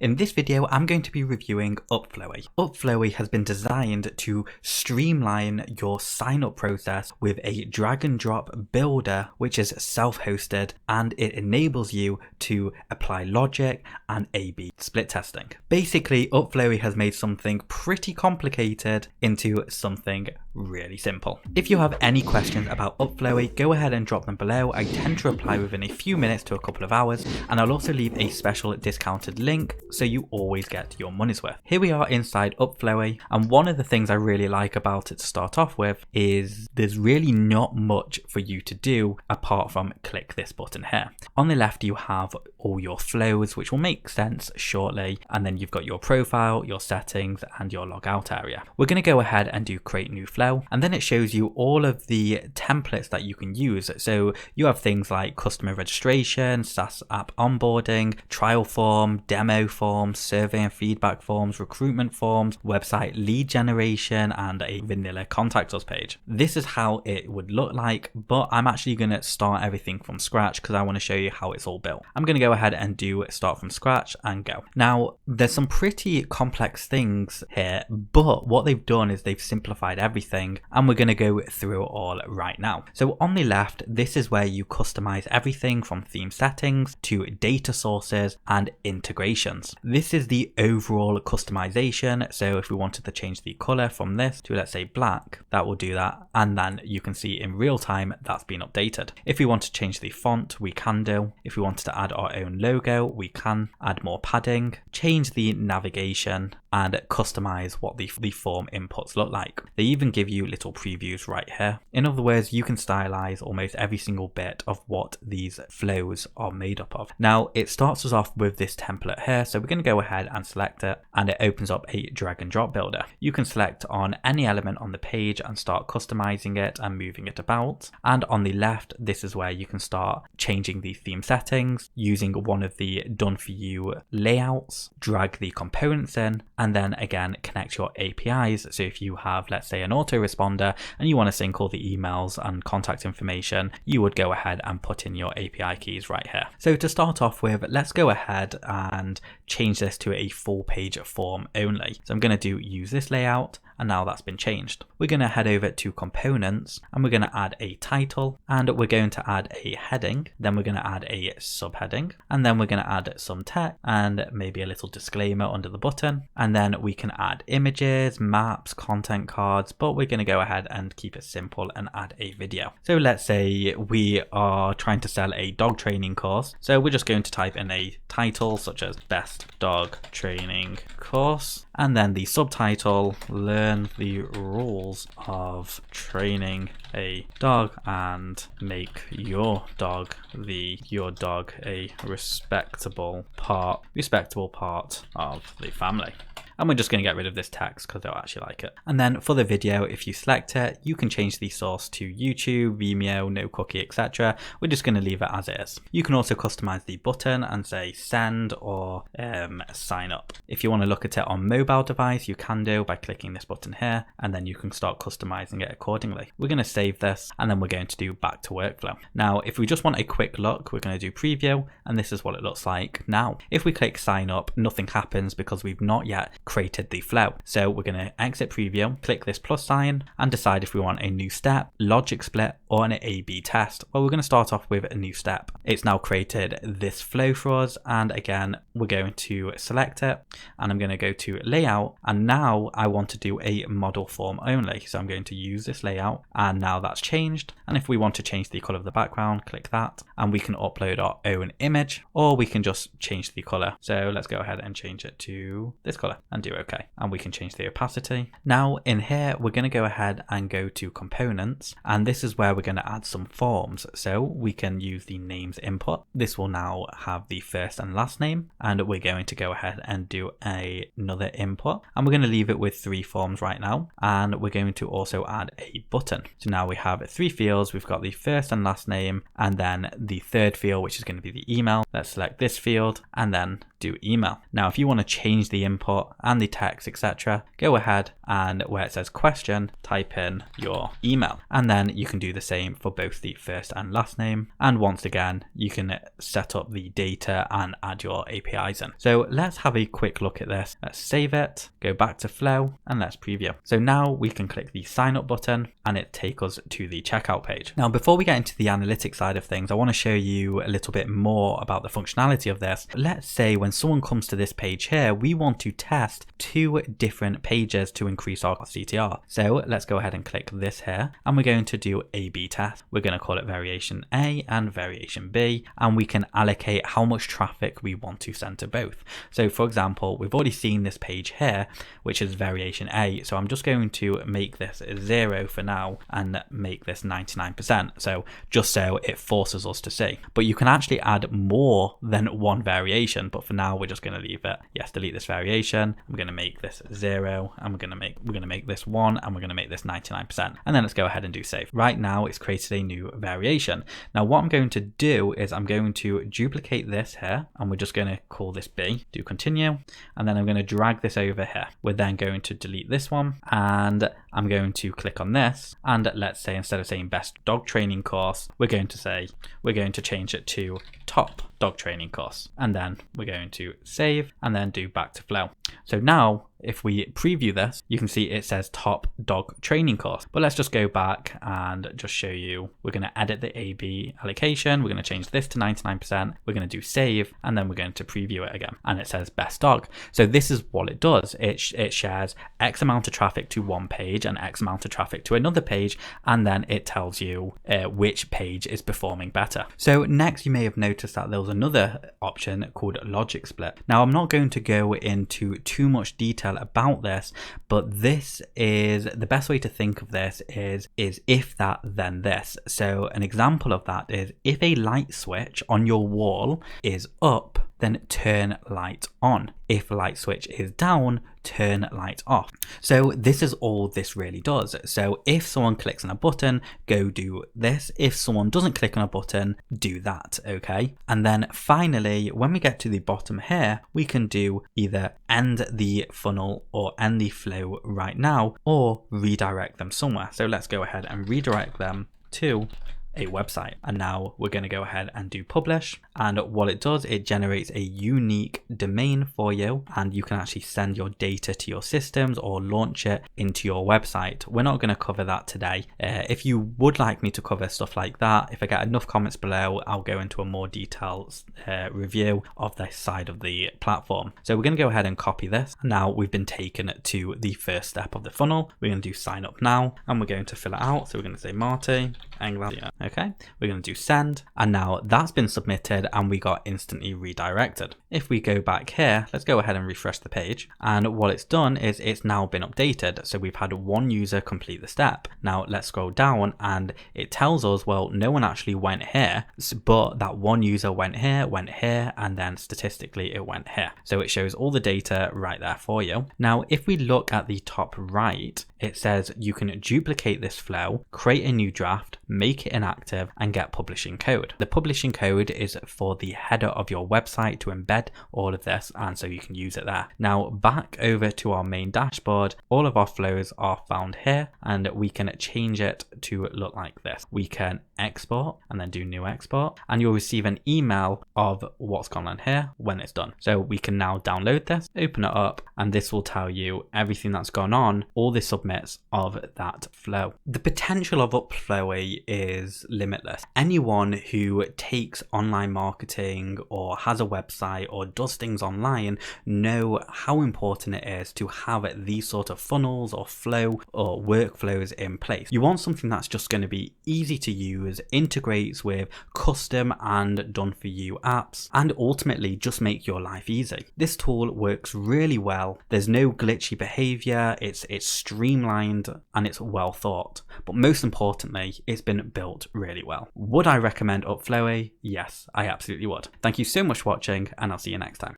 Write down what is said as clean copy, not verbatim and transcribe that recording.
In this video, I'm going to be reviewing Upflowy. Upflowy has been designed to streamline your sign-up process with a drag and drop builder, which is self-hosted, and it enables you to apply logic and A/B split testing. Basically, Upflowy has made something pretty complicated into something really simple. If you have any questions about Upflowy, go ahead and drop them below. I tend to reply within a few minutes to a couple of hours, and I'll also leave a special discounted link so you always get your money's worth. Here we are inside Upflowy, and one of the things I really like about it to start off with is there's really not much for you to do apart from click this button here. On the left you have all your flows, which will make sense shortly, and then you've got your profile, your settings, and your logout area. We're going to go ahead and do create new flow, and then it shows you all of the templates that you can use. So you have things like customer registration, SaaS app onboarding, trial form, demo forms, survey and feedback forms, recruitment forms, website lead generation, and a vanilla contact us page. This is how it would look like, but I'm actually going to start everything from scratch because I want to show you how it's all built. I'm going to go ahead and do start from scratch and go. Now, there's some pretty complex things here, but what they've done is they've simplified everything, and we're going to go through it all right now. So on the left, this is where you customize everything from theme settings to data sources and integrations. This is the overall customization. So if we wanted to change the color from this to, let's say, black, that will do that, and then you can see in real time that's been updated. If we want to change the font, we can do. If we wanted to add our own logo, we can add more padding, change the navigation, and customize what the form inputs look like. They even give you little previews right here. In other words, you can stylize almost every single bit of what these flows are made up of. Now, it starts us off with this template here, so we're going to go ahead and select it, and it opens up a drag and drop builder. You can select on any element on the page and start customizing it and moving it about. And on the left, this is where you can start changing the theme settings using one of the done for you layouts, drag the components in, and then again connect your APIs. So if you have, let's say, an autoresponder and you want to sync all the emails and contact information, you would go ahead and put in your API keys right here. So to start off with, let's go ahead and change this to a full page form only. So I'm going to do use this layout, and now that's been changed. We're going to head over to components, and we're going to add a title, and we're going to add a heading, then we're going to add a subheading, and then we're going to add some text and maybe a little disclaimer under the button, and then we can add images, maps, content cards, but we're going to go ahead and keep it simple and add a video. So let's say we are trying to sell a dog training course, so we're just going to type in a title such as best dog training course, and then the subtitle, learn the rules of training a dog and make your dog a respectable part of the family. And we're just going to get rid of this text because they'll actually like it. And then for the video, if you select it, you can change the source to YouTube, Vimeo, no cookie, etc. We're just going to leave it as it is. You can also customize the button and say send or sign up. If you want to look at it on mobile device, you can do by clicking this button here, and then you can start customizing it accordingly. We're going to save this, and then we're going to do back to workflow. Now, if we just want a quick look, we're going to do preview, and this is what it looks like now. If we click sign up, nothing happens because we've not yet created the flow. So we're going to exit preview, click this plus sign, and decide if we want a new step, logic split, or an A/B test. Well, we're going to start off with a new step. It's now created this flow for us, and again, we're going to select it, and I'm going to go to layout, and now I want to do a model form only. So I'm going to use this layout, and now that's changed. And if we want to change the color of the background, click that, and we can upload our own image, or we can just change the color. So let's go ahead and change it to this color and do OK, and we can change the opacity. Now in here, we're going to go ahead and go to components, and this is where we're going to add some forms. So we can use the names input. This will now have the first and last name, and we're going to go ahead and do another input, and we're going to leave it with 3 forms right now, and we're going to also add a button. So now we have 3 fields. We've got the first and last name, and then the third field, which is going to be the email. Let's select this field and then do email. Now, if you want to change the input and the text, etc., go ahead and where it says question, type in your email. And then you can do the same for both the first and last name. And once again, you can set up the data and add your APIs in. So let's have a quick look at this. Let's save it, go back to Flow, and let's preview. So now we can click the sign up button and it takes us to the checkout page. Now, before we get into the analytics side of things, I want to show you a little bit more about the functionality of this. Let's say when someone comes to this page here, we want to test 2 different pages to increase our CTR. So let's go ahead and click this here, and we're going to do A/B test. We're going to call it variation A and variation B, and we can allocate how much traffic we want to send to both. So for example, we've already seen this page here, which is variation A. So I'm just going to make this 0 for now and make this 99%. So just so it forces us to see. But you can actually add more than one variation, but for now we're just going to leave it. Yes, delete this variation. I'm going to make this 0, and we're going to make this 1, and we're going to make this 99%. And then let's go ahead and do save. Right now it's created a new variation. Now what I'm going to do is I'm going to duplicate this here, and we're just going to call this B, do continue, and then I'm going to drag this over here. We're then going to delete this one, and I'm going to click on this, and let's say instead of saying best dog training course, we're going to change it to top dog training course, and then we're going to save and then do back to Flow. So now if we preview this, you can see it says top dog training course. But let's just go back and just show you. We're going to edit the A/B allocation. We're going to change this to 99%. We're going to do save, and then we're going to preview it again. And it says best dog. So this is what it does. It shares X amount of traffic to one page and X amount of traffic to another page. And then it tells you which page is performing better. So next, you may have noticed that there was another option called logic split. Now, I'm not going to go into too much detail about this, but this is the best way to think of this is if that then this. So an example of that is if a light switch on your wall is up, then turn light on. If light switch is down, turn light off. So this is all this really does. So if someone clicks on a button, go do this. If someone doesn't click on a button, do that, okay? And then finally, when we get to the bottom here, we can do either end the funnel or end the flow right now, or redirect them somewhere. So let's go ahead and redirect them to a website. And now we're going to go ahead and do publish, and what it does, it generates a unique domain for you, and you can actually send your data to your systems or launch it into your website. We're not going to cover that today. If you would like me to cover stuff like that, if I get enough comments below, I'll go into a more detailed review of this side of the platform. So we're going to go ahead and copy this. Now we've been taken to the first step of the funnel. We're going to do sign up now, and we're going to fill it out. So we're going to say Marty, okay, we're going to do send, and now that's been submitted and we got instantly redirected. If we go back here, let's go ahead and refresh the page, and what it's done is it's now been updated. So we've had one user complete the step. Now let's scroll down, and it tells us, well, no one actually went here, but that one user went here, and then statistically it went here. So it shows all the data right there for you. Now if we look at the top right, it says you can duplicate this flow, create a new draft, make it inactive, and get publishing code. The publishing code is for the header of your website to embed all of this, and so you can use it there. Now back over to our main dashboard, all of our flows are found here, and we can change it to look like this. We can export and then do new export, and you'll receive an email of what's gone on here when it's done. So we can now download this, open it up, and this will tell you everything that's gone on, all the submits of that flow. The potential of Upflowy is limitless. Anyone who takes online marketing or has a website or does things online know how important it is to have these sort of funnels or flow or workflows in place. You want something that's just going to be easy to use, integrates with custom and done for you apps, and ultimately just make your life easy. This tool works really well. There's no glitchy behavior. It's streamlined and it's well thought. But most importantly, it's been built really well. Would I recommend Upflowy? Yes, I absolutely would. Thank you so much for watching, and I'll see you next time.